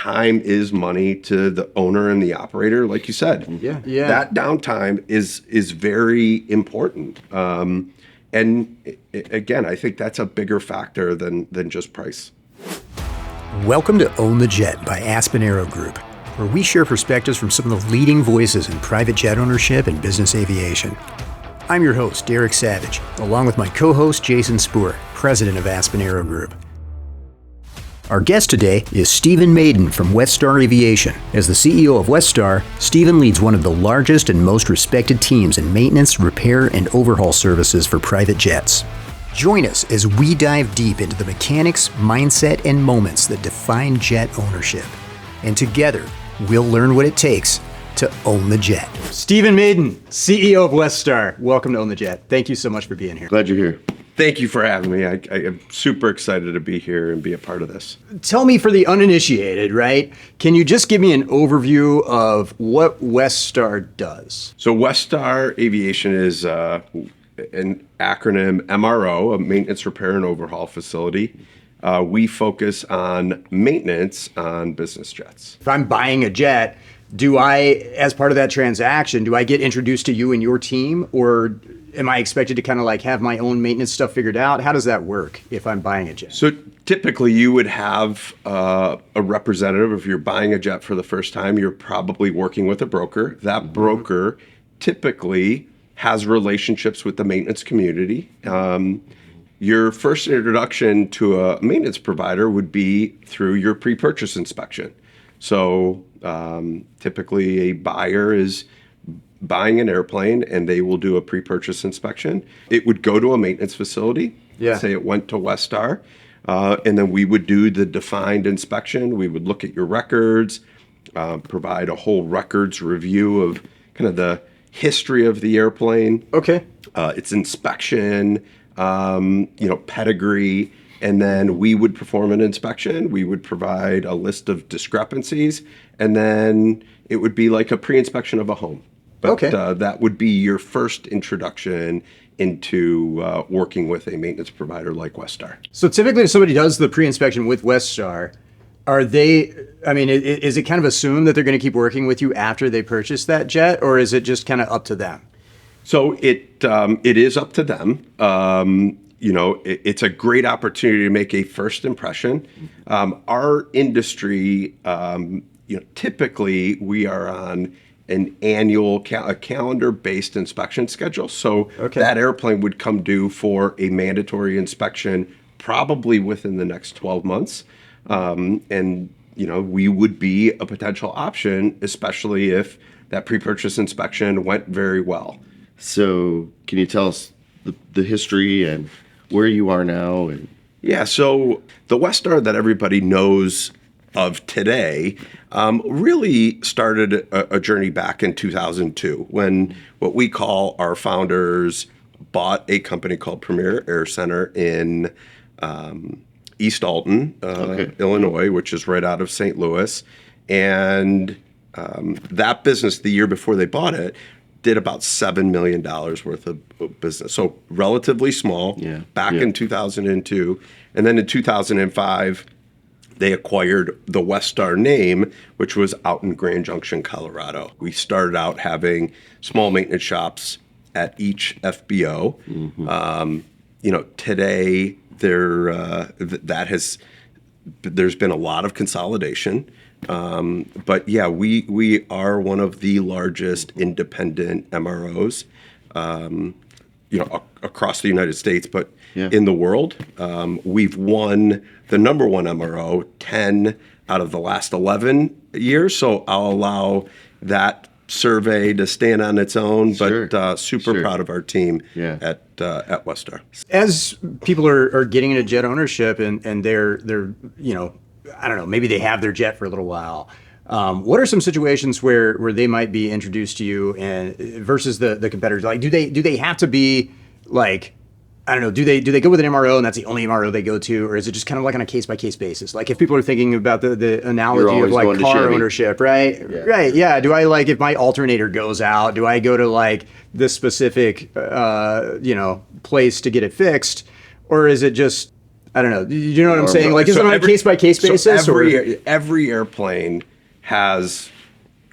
time is money to the owner and the operator, like you said. Yeah. That downtime is very important. And again, I think that's a bigger factor than just price. Welcome to Own the Jet by Aspen Aero Group, where we share perspectives from some of the leading voices in private jet ownership and business aviation. I'm your host, Derek Savage, along with my co-host, Jason Spoor, president of Aspen Aero Group. Our guest today is Stephen Maiden from West Star Aviation. As the CEO of Westar, Stephen leads one of the largest and most respected teams in maintenance, repair, and overhaul services for private jets. Join us as we dive deep into the mechanics, mindset, and moments that define jet ownership. And together, we'll learn what it takes to own the jet. Stephen Maiden, CEO of Westar. Welcome to Own the Jet. Thank you so much for being here. Glad you're here. Thank you for having me. I am super excited to be here and be a part of this. Tell me, for the uninitiated, right? Can you just give me an overview of what Westar does? So West Star Aviation is an acronym MRO, a maintenance, repair, and overhaul facility. We focus on maintenance on business jets. If I'm buying a jet, do I, as part of that transaction, do I get introduced to you and your team, or am I expected to kind of like have my own maintenance stuff figured out? How does that work if I'm buying a jet? So typically you would have a representative. If you're buying a jet for the first time, you're probably working with a broker. That broker typically has relationships with the maintenance community. Your first introduction to a maintenance provider would be through your pre-purchase inspection. So typically a buyer is buying an airplane and they will do a pre-purchase inspection. It would go to a maintenance facility. Yeah. Say it went to Westar, and then we would do the defined inspection. We would look at your records, provide a whole records review of kind of the history of the airplane. Okay. Its inspection, pedigree, and then we would perform an inspection. We would provide a list of discrepancies, and then it would be like a pre-inspection of a home. But Okay. That would be your first introduction into working with a maintenance provider like Westar. So typically if somebody does the pre-inspection with Westar, is it kind of assumed that they're going to keep working with you after they purchase that jet, or is it just kind of up to them? So it is up to them. It's a great opportunity to make a first impression. Our industry, typically we are on an annual calendar-based inspection schedule. So that airplane would come due for a mandatory inspection probably within the next 12 months. We would be a potential option, especially if that pre-purchase inspection went very well. So can you tell us the history and where you are now? Yeah, so the Westar that everybody knows of today really started a journey back in 2002 when what we call our founders bought a company called Premier Air Center in East Alton, Illinois, which is right out of St. Louis. And that business, the year before they bought it, did about $7 million worth of business. So relatively small back in 2002. And then in 2005, they acquired the Westar name, which was out in Grand Junction, Colorado. We started out having small maintenance shops at each FBO. Today there's been a lot of consolidation. But yeah, we are one of the largest independent MROs, across the United States, but in the world. We've won the number one MRO 10 out of the last 11 years. So I'll allow that survey to stand on its own, but super proud of our team at Westar. As people are getting into jet ownership and they're I don't know, maybe they have their jet for a little while. What are some situations where they might be introduced to you and versus the competitors? Like, do they have to be like, I don't know, do they go with an MRO and that's the only MRO they go to, or is it just kind of like on a case by case basis? Like if people are thinking about the analogy of like car ownership, right? Yeah. Right. Yeah. Do I if my alternator goes out, do I go to like this specific place to get it fixed, or is it just I don't know. Do you know what I'm Or- saying? Like, is it on a case-by-case basis? So or? every airplane has,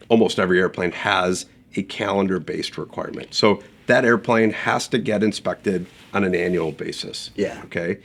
almost every airplane has a calendar-based requirement. So that airplane has to get inspected on an annual basis. Yeah. Okay.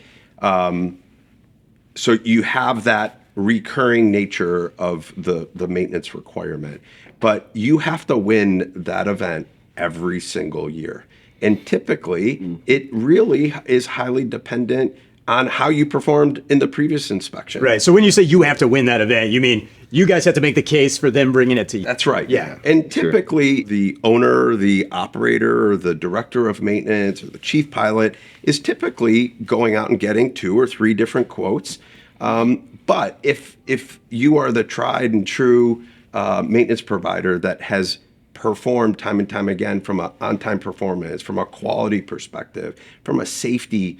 So you have that recurring nature of the maintenance requirement, but you have to win that event every single year. And typically, it really is highly dependent on how you performed in the previous inspection. Right. So when you say you have to win that event, you mean you guys have to make the case for them bringing it to you. That's right. Yeah. And typically, the owner, the operator, or the director of maintenance, or the chief pilot is typically going out and getting 2 or 3 different quotes. But if you are the tried and true maintenance provider that has performed time and time again from an on-time performance, from a quality perspective, from a safety,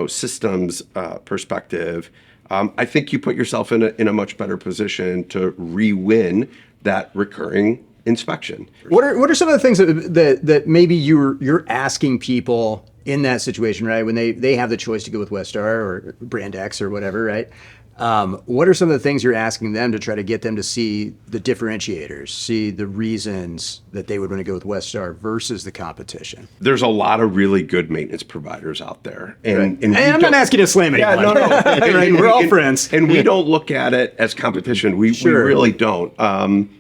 systems perspective, I think you put yourself in a much better position to re-win that recurring inspection. What are some of the things that maybe you're asking people in that situation, right? When they have the choice to go with Westar or brand X or whatever, right? What are some of the things you're asking them to try to get them to see the differentiators, see the reasons that they would want to go with Westar versus the competition? There's a lot of really good maintenance providers out there. And I'm not asking you to slam anyone. Yeah, no. Right, we're all friends. And we don't look at it as competition. We really don't.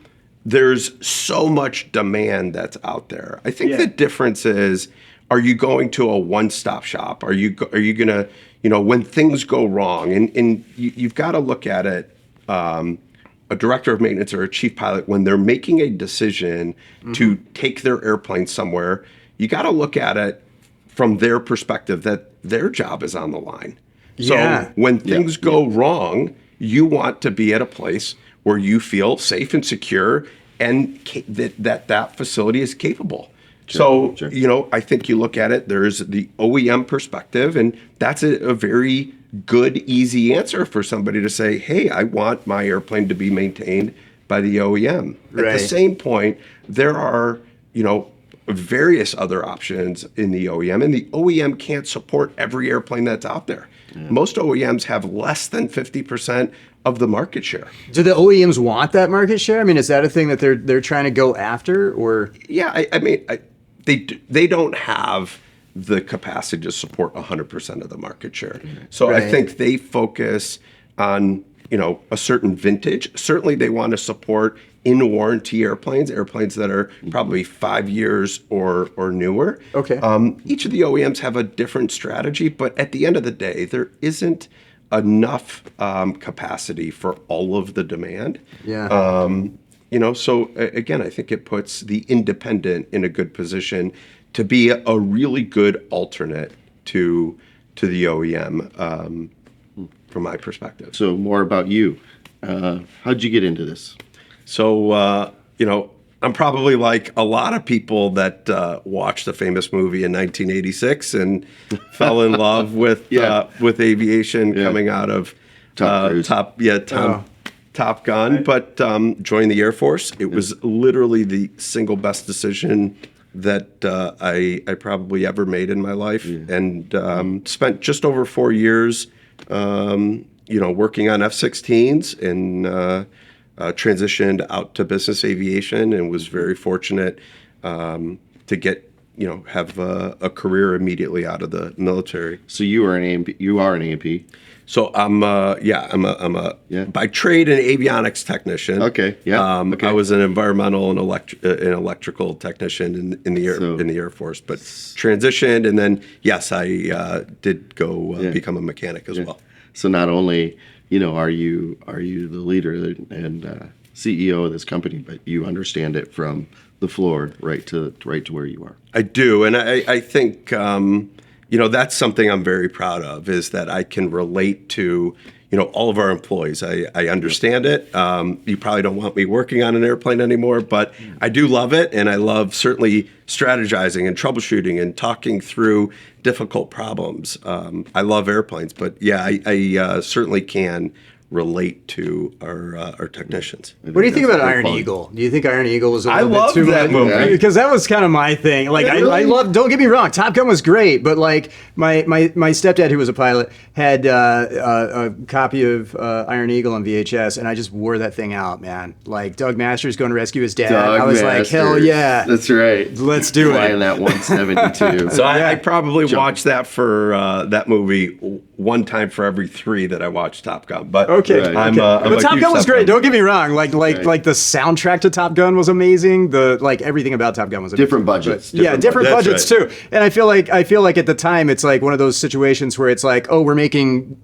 There's so much demand that's out there. I think the difference is, are you going to a one-stop shop? Are you going to, when things go wrong, and you've got to look at it, a director of maintenance or a chief pilot, when they're making a decision to take their airplane somewhere, you got to look at it from their perspective that their job is on the line. So when things go wrong, you want to be at a place where you feel safe and secure and that facility is capable. Sure. I think you look at it, there's the OEM perspective, and that's a very good, easy answer for somebody to say, hey, I want my airplane to be maintained by the OEM. Right. At the same point, there are, various other options in the OEM, and the OEM can't support every airplane that's out there. Yeah. Most OEMs have less than 50% of the market share. Do the OEMs want that market share? I mean, is that a thing that they're trying to go after, or? Yeah, they don't have the capacity to support 100% of the market share. So I think they focus on, a certain vintage. Certainly they want to support in warranty airplanes that are probably 5 years or newer. Okay. Each of the OEMs have a different strategy, but at the end of the day, there isn't enough capacity for all of the demand. Yeah. So again, I think it puts the independent in a good position to be a really good alternate to the OEM, from my perspective. So more about you. How'd you get into this? So, I'm probably like a lot of people that watched the famous movie in 1986 and fell in love with aviation coming out of Top Gun, but joined the Air Force. It was literally the single best decision that I probably ever made in my life, and spent just over 4 years, working on F-16s, and transitioned out to business aviation, and was very fortunate to get have a career immediately out of the military. So you are an AMP. You are an AMP. So I'm a by trade an avionics technician. Okay. Yeah. Okay. I was an environmental and electrical technician in the Air Force, but transitioned, and then I did go become a mechanic as well. So not only are you the leader and CEO of this company, but you understand it from the floor right to where you are. I do, and I think that's something I'm very proud of, is that I can relate to all of our employees. I understand it. You probably don't want me working on an airplane anymore, but I do love it, and I love certainly strategizing and troubleshooting and talking through difficult problems. I love airplanes, but I certainly can relate to our technicians. What do you think That's about very Iron fun. Eagle? Do you think Iron Eagle was a I little bit love too that much? movie. Because that was kind of my thing. Like I love. Don't get me wrong, Top Gun was great, but like my stepdad, who was a pilot, had a copy of Iron Eagle on VHS, and I just wore that thing out, man. Like Doug Masters going to rescue his dad. I was like, hell yeah, That's right. let's do Flying it. that 172. So I probably watched that for that movie one time for every 3 that I watched Top Gun. But Okay, Right. I'm, okay. I'm But a Top huge Gun was great. Don't get me wrong. Like Right. the soundtrack to Top Gun was amazing. The everything about Top Gun was amazing. Different budgets. But, yeah, different That's budgets right. too. And I feel like at the time it's like one of those situations where it's like, oh, we're making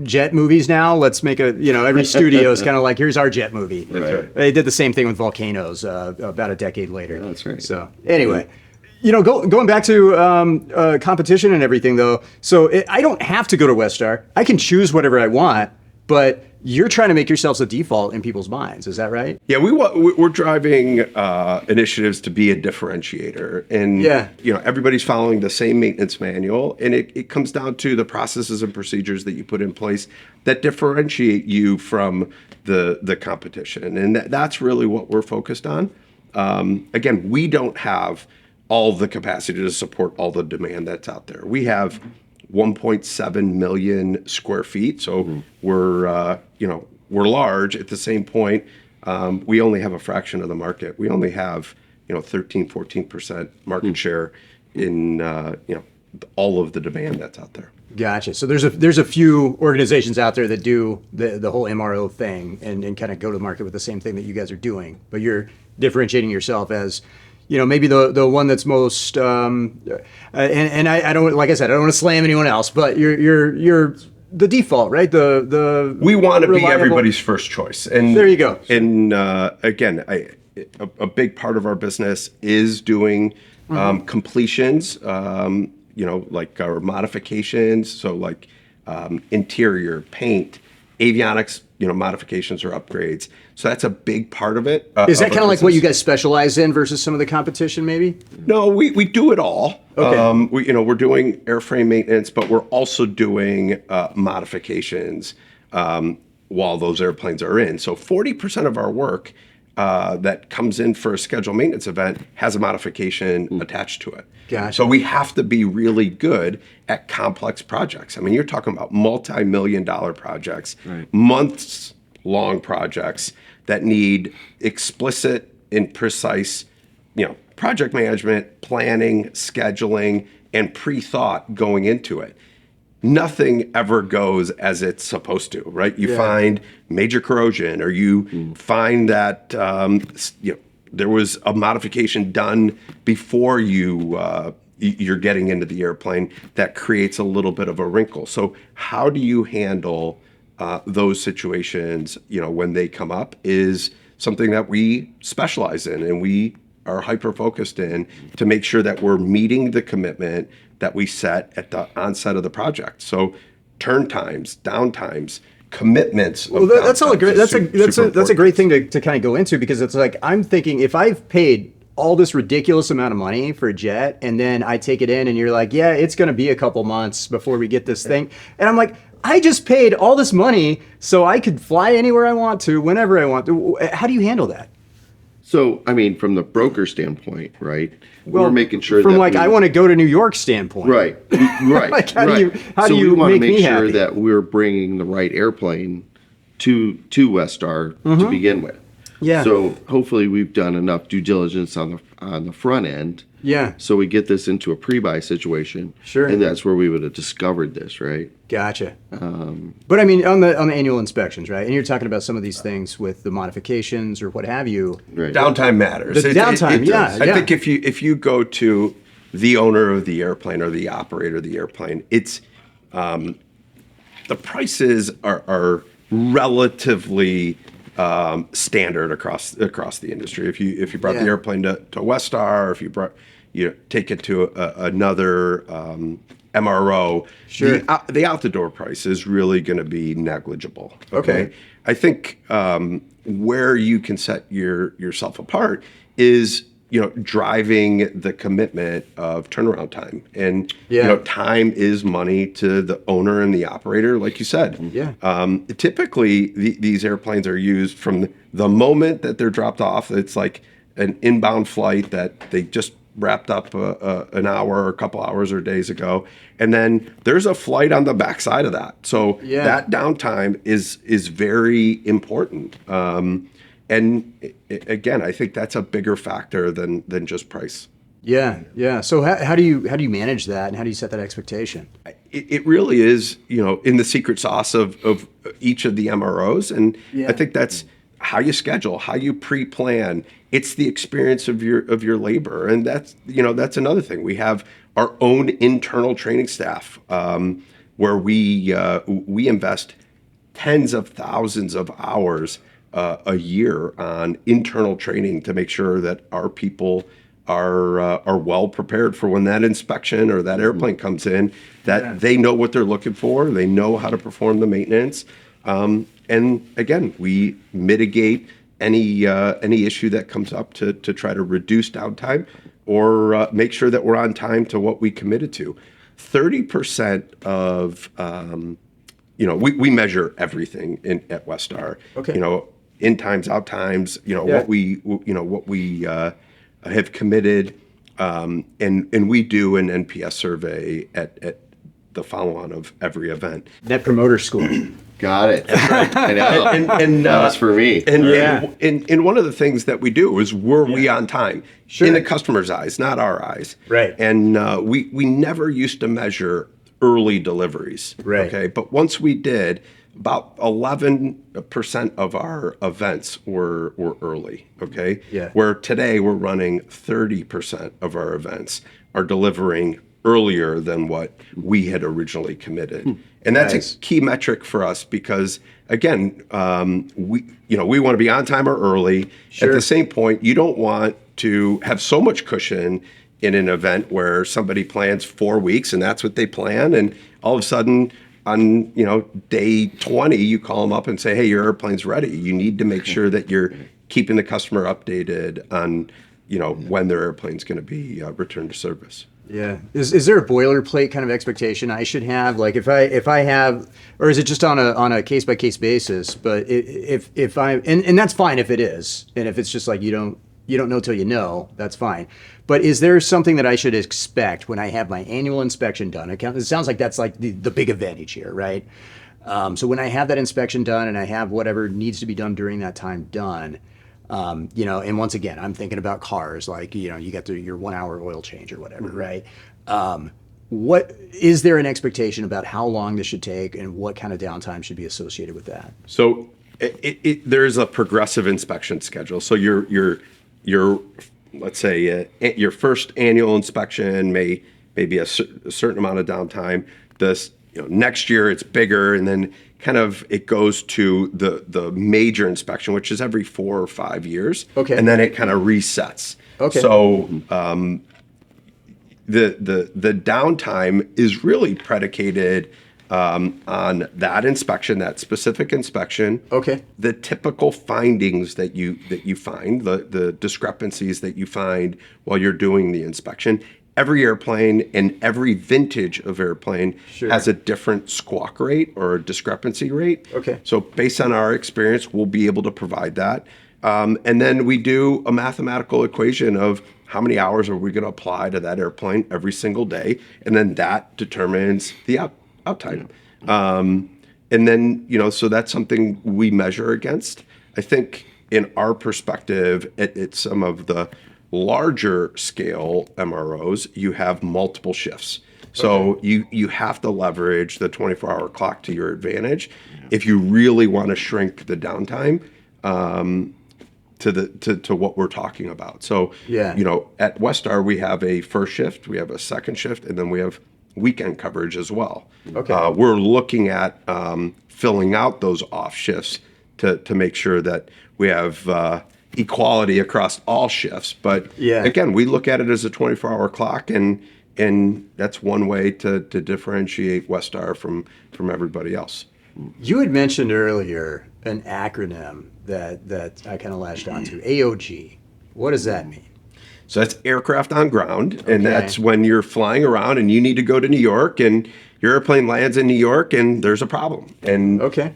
jet movies now. Let's make every studio is kind of like, here's our jet movie. Right. They did the same thing with Volcanoes about a decade later. That's right. So anyway. Going back to competition and everything, though. So I don't have to go to Westar. I can choose whatever I want, but you're trying to make yourselves a default in people's minds. Is that right? Yeah, we're driving initiatives to be a differentiator, and Yeah. everybody's following the same maintenance manual, and it comes down to the processes and procedures that you put in place that differentiate you from the competition, and that's really what we're focused on. Again, we don't have all the capacity to support all the demand that's out there. We have 1.7 million square feet, so we're large. At the same point, we only have a fraction of the market. We only have 13-14% market share in all of the demand that's out there. Gotcha. So there's a few organizations out there that do the whole MRO thing and kind of go to the market with the same thing that you guys are doing, but you're differentiating yourself as maybe the one that's most and I don't, like I said, I don't want to slam anyone else, but you're the default, right? We want to be reliable- everybody's first choice, and There you go. And again, a big part of our business is doing completions, like our modifications, so like interior paint, avionics, modifications or upgrades. So that's a big part of it. Is that of our kind of like what you business. guys specialize in versus some of the competition, maybe? No, we do it all. Okay. We're doing airframe maintenance, but we're also doing modifications while those airplanes are in. So 40% of our work that comes in for a scheduled maintenance event has a modification attached to it. Gotcha. So we have to be really good at complex projects. I mean, you're talking about multi-million-dollar projects, months-long projects that need explicit and precise, project management, planning, scheduling, and pre-thought going into it. Nothing ever goes as it's supposed to, right? You find major corrosion, or you find that there was a modification done before you're getting into the airplane that creates a little bit of a wrinkle. So how do you handle those situations? When they come up, is something that we specialize in, and we are hyper focused in to make sure that we're meeting the commitment that we set at the onset of the project. So turn times, downtimes, commitments. Well, that's all great. That's a great thing. thing to kind of go into, because it's like, I'm thinking, if I've paid all this ridiculous amount of money for a jet, and then I take it in and you're like, yeah, it's going to be a couple months before we get this thing. And I'm like, I just paid all this money so I could fly anywhere I want to, whenever I want to. How do you handle that? So, I mean, from the broker standpoint, right? We're making sure from that like, we- I want to go to New York standpoint. Right, right. Like, how do right. you- how do so you we want to make me make sure happy? that we're bringing the right airplane to Westar to begin with. Yeah. So hopefully we've done enough due diligence on the front end. Yeah. So we get this into a pre-buy situation. Sure. And that's where we would have discovered this, right? Gotcha. But I mean, on the annual inspections, right? And you're talking about some of these things with the modifications or what have you. Right. Downtime matters. The downtime, yeah, I yeah. think if you go to the owner of the airplane or the operator of the airplane, it's the prices are relatively standard across the industry. If you brought Yeah. the airplane to Westar, or if you take it to another MRO, Sure. the out the door price is really going to be negligible. Okay. I think where you can set yourself apart is driving the commitment of turnaround time. And, Yeah. time is money to the owner and the operator, like you said. Yeah. Typically, these airplanes are used from the moment that they're dropped off. It's like an inbound flight that they just wrapped up an hour or a couple hours or days ago. And then there's a flight on the backside of that. So Yeah. that downtime is very important. And again, I think that's a bigger factor than just price. Yeah. Yeah. So how do you manage that, and how do you set that expectation? It really is, in the secret sauce of each of the MROs. And Yeah. I think that's how you schedule, how you pre-plan. It's the experience of your labor. And that's another thing. We have our own internal training staff, where we invest tens of thousands of hours a year on internal training to make sure that our people are well prepared for when that inspection or that airplane comes in, that they know what they're looking for, they know how to perform the maintenance, and again, we mitigate any issue that comes up to try to reduce downtime or make sure that we're on time to what we committed to. 30% of we measure everything at Westar. Okay. In times, out times. What we have committed, and we do an NPS survey at the follow-on of every event. Net promoter score. Got it. I know. And that was for me. And one of the things that we do is, were we on time? Sure. In the customer's eyes, not our eyes. Right. And we never used to measure early deliveries. Right. Okay. But once we did, about 11% of our events were early. Okay. Yeah. Where today we're running 30% of our events are delivering earlier than what we had originally committed. And that's Nice. a key metric for us because, again, we want to be on time or early. Sure. At the same point, you don't want to have so much cushion in an event where somebody plans 4 weeks and that's what they plan, and all of a sudden on day 20 you call them up and say, hey, your airplane's ready. You need to make sure that you're keeping the customer updated on when their airplane's going to be returned to service. Yeah. Is there a boilerplate kind of expectation I should have? Like if I have, or is it just on a case by case basis? But if I and that's fine if it is, and if it's just like you don't know till you know, that's fine. But is there something that I should expect when I have my annual inspection done? It sounds like that's like the big event each year, right? So when I have that inspection done and I have whatever needs to be done during that time done, and once again, I'm thinking about cars, like, you get your 1 hour oil change or whatever, right? What is there an expectation about how long this should take and what kind of downtime should be associated with that? So there's a progressive inspection schedule. So your let's say your first annual inspection may be a certain amount of downtime. This next year it's bigger, and then kind of it goes to the major inspection, which is every 4 or 5 years. Okay. And then it kind of resets. Okay. So the downtime is really predicated on that inspection, that specific inspection. Okay. The typical findings that you find, the discrepancies that you find while you're doing the inspection. Every airplane and every vintage of airplane Sure. has a different squawk rate or a discrepancy rate. Okay. So based on our experience, we'll be able to provide that. And then we do a mathematical equation of how many hours are we going to apply to that airplane every single day. And then that determines the uptime. And then, so that's something we measure against. I think in our perspective, at some of the larger scale MROs, you have multiple shifts. So you have to leverage the 24-hour clock to your advantage if you really want to shrink the downtime to what we're talking about. So, at Westar, we have a first shift, we have a second shift, and then we have weekend coverage as well. Okay. We're looking at filling out those off shifts to make sure that we have equality across all shifts. But again, we look at it as a 24-hour clock, and that's one way to differentiate Westar from everybody else. You had mentioned earlier an acronym that I kind of latched onto, AOG. What does that mean? So that's aircraft on ground, and Okay. that's when you're flying around and you need to go to New York, and your airplane lands in New York, and there's a problem. And Okay.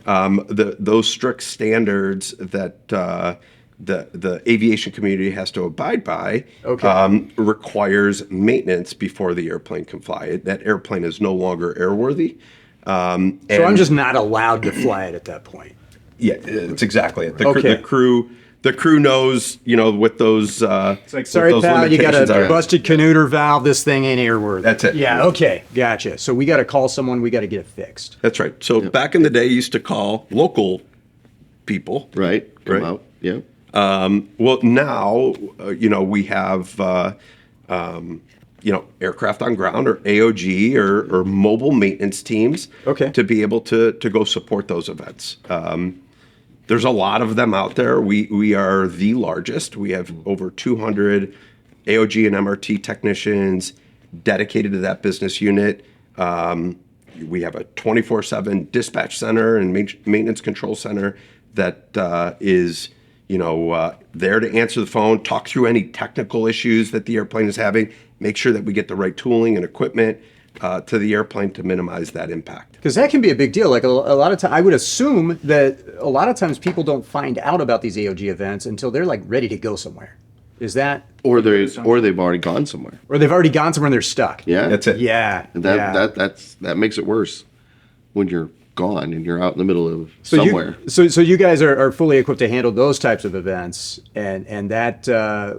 those strict standards that the aviation community has to abide by Okay. requires maintenance before the airplane can fly. That airplane is no longer airworthy. So I'm just not allowed to fly it at that point. Yeah, it's exactly it. Okay. The crew knows, with those. It's like, sorry, pal, you got a busted canooter valve. This thing ain't airworthy. That's it. Yeah. Okay. Gotcha. So we got to call someone. We got to get it fixed. That's right. So back in the day, you used to call local people. Right. Come Right. out. Yeah. Well, now, we have, aircraft on ground or AOG or mobile maintenance teams. Okay. To be able to go support those events. There's a lot of them out there. We are the largest. We have over 200 AOG and MRT technicians dedicated to that business unit. We have a 24/7 dispatch center and maintenance control center that is there to answer the phone, talk through any technical issues that the airplane is having, make sure that we get the right tooling and equipment to the airplane to minimize that impact. Because that can be a big deal. Like a lot of times, I would assume that a lot of times people don't find out about these AOG events until they're like ready to go somewhere. Is that? Or they've already gone somewhere. Or they've already gone somewhere and they're stuck. Yeah. That's it. Yeah. And yeah. that makes it worse when you're gone and you're out in the middle of So somewhere. So you guys are fully equipped to handle those types of events, and that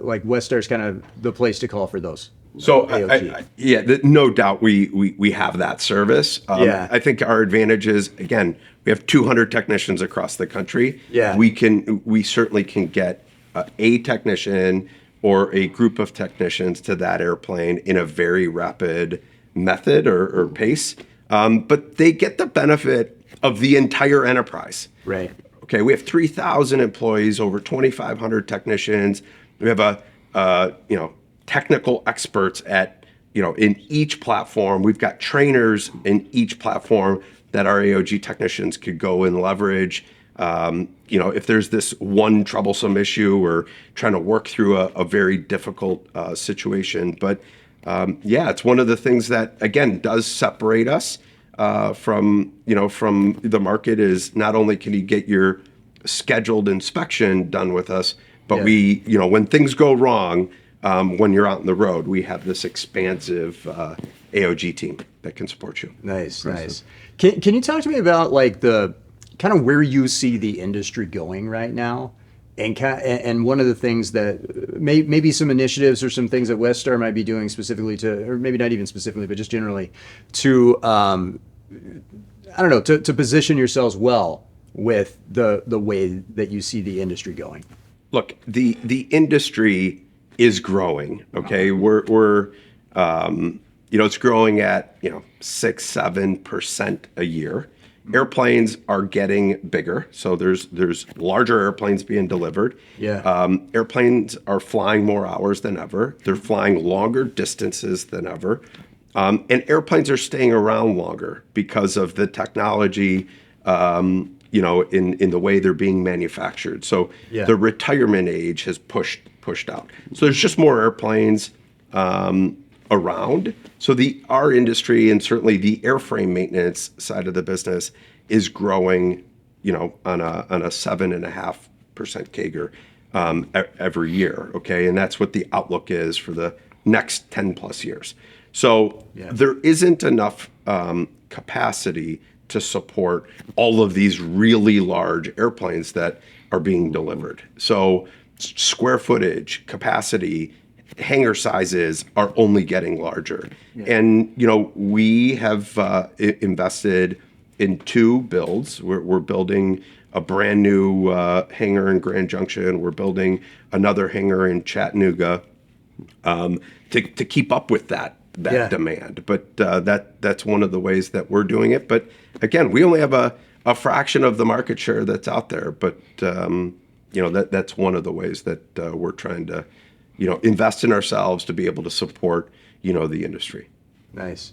like Westar's kind of the place to call for those. So AOG. no doubt we have that service. Yeah. I think our advantage is, again, we have 200 technicians across the country. Yeah. We certainly can get a technician or a group of technicians to that airplane in a very rapid method or pace. But they get the benefit of the entire enterprise. Right. Okay, we have 3,000 employees, over 2,500 technicians. We have technical experts in each platform. We've got trainers in each platform that our AOG technicians could go and leverage. If there's this one troublesome issue or trying to work through a very difficult situation. But it's one of the things that, again, does separate us from the market is not only can you get your scheduled inspection done with us, but when things go wrong, when you're out on the road, we have this expansive AOG team that can support you. Nice. Can you talk to me about like the kind of where you see the industry going right now? And one of the things that maybe some initiatives or some things that Westar might be doing specifically to, or maybe not even specifically, but just generally to, to position yourselves well with the way that you see the industry going. Look, the industry is growing. Okay, we're it's growing at 6-7% a year. Airplanes are getting bigger, so there's larger airplanes being delivered. Yeah. Airplanes are flying more hours than ever. They're flying longer distances than ever, and airplanes are staying around longer because of the technology. In the way they're being manufactured. So the retirement age has pushed out. So there's just more airplanes around. So our industry and certainly the airframe maintenance side of the business is growing, on a 7.5% CAGR every year. Okay, and that's what the outlook is for the next 10 plus years. So there isn't enough capacity to support all of these really large airplanes that are being delivered. So square footage, capacity, hangar sizes are only getting larger. And, we have invested in 2 builds. We're building a brand new hangar in Grand Junction. We're building another hangar in Chattanooga to keep up with that demand. But that's one of the ways that we're doing it. But again, we only have a fraction of the market share that's out there. But that's one of the ways that we're trying to invest in ourselves to be able to support the industry. Nice.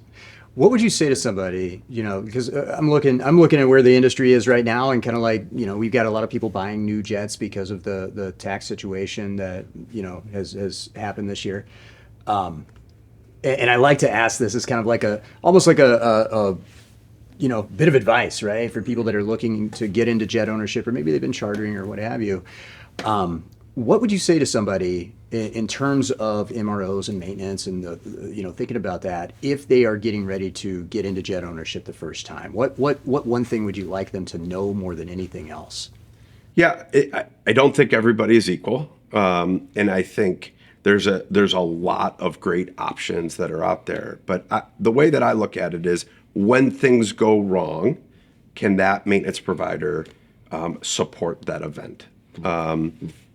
What would you say to somebody, because I'm looking at where the industry is right now, and kind of like, we've got a lot of people buying new jets because of the tax situation that, has happened this year. And I like to ask this as kind of like almost like a bit of advice, right? For people that are looking to get into jet ownership, or maybe they've been chartering or what have you. What would you say to somebody in terms of MROs and maintenance and thinking about that, if they are getting ready to get into jet ownership the first time? What one thing would you like them to know more than anything else? Yeah, I don't think everybody is equal, and I think there's a lot of great options that are out there. But the way that I look at it is, when things go wrong, can that maintenance provider support that event?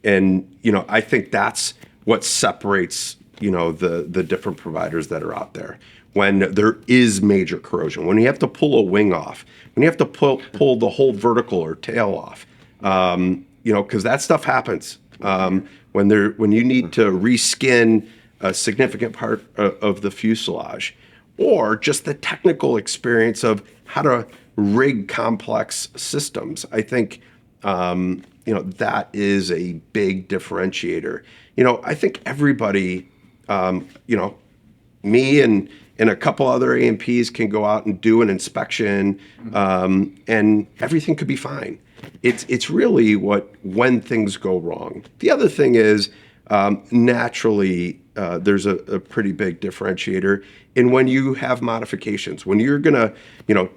And I think that's what separates the different providers that are out there. When there is major corrosion, when you have to pull a wing off, when you have to pull the whole vertical or tail off, because that stuff happens. When you need to reskin a significant part of the fuselage, or just the technical experience of how to rig complex systems, I think that is a big differentiator. I think everybody, me and a couple other A&Ps can go out and do an inspection, and everything could be fine. It's really when things go wrong. The other thing is, naturally, there's a pretty big differentiator in when you have modifications. When you're gonna,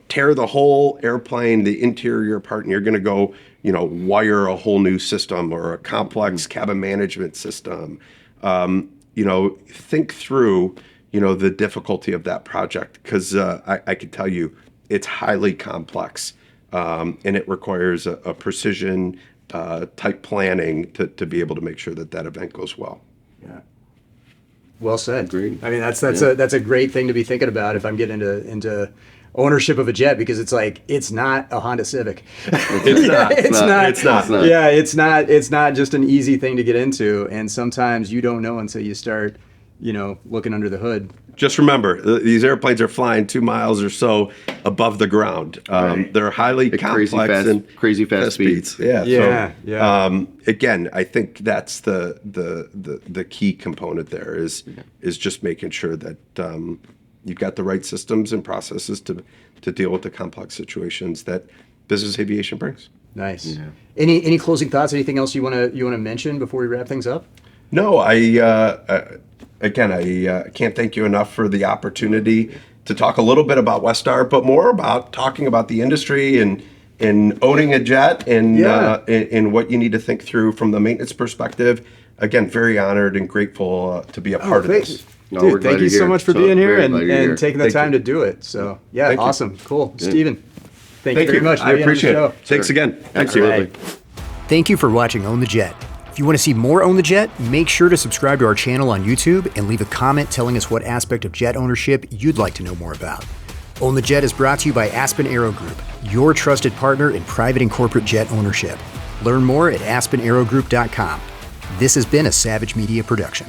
tear the whole airplane, the interior apart, and you're gonna go, wire a whole new system or a complex cabin management system. Think through, the difficulty of that project, because I can tell you it's highly complex, and it requires a precision type planning to be able to make sure that event goes well. Yeah. Well said. Agreed. I mean, that's a great thing to be thinking about if I'm getting into ownership of a jet, because it's like, it's not a Honda Civic. It's not. Yeah, it's not just an easy thing to get into, and sometimes you don't know until you start, looking under the hood. Just remember, these airplanes are flying 2 miles or so above the ground. Right. They're highly complex and crazy fast speeds. Yeah. Yeah. Again, I think that's the key component there is just making sure that you've got the right systems and processes to deal with the complex situations that business aviation brings. Nice. Yeah. Any closing thoughts? Anything else you want to mention before we wrap things up? No, I can't thank you enough for the opportunity to talk a little bit about Westar, but more about talking about the industry and owning a jet and what you need to think through from the maintenance perspective. Again, very honored and grateful to be a part of this. No, we're Dude, glad thank you you're so here. much for So being here very glad you're here. and taking the Thank time you. to do it. So, yeah, Thank you. awesome. Cool. Steven, thank you Thank very you. much. I appreciate it. Thanks Sure. again. Absolutely. Thank you for watching Own the Jet. If you want to see more Own the Jet, make sure to subscribe to our channel on YouTube and leave a comment telling us what aspect of jet ownership you'd like to know more about. Own the Jet is brought to you by Aspen Aero Group, your trusted partner in private and corporate jet ownership. Learn more at aspenaerogroup.com. This has been a Savage Media production.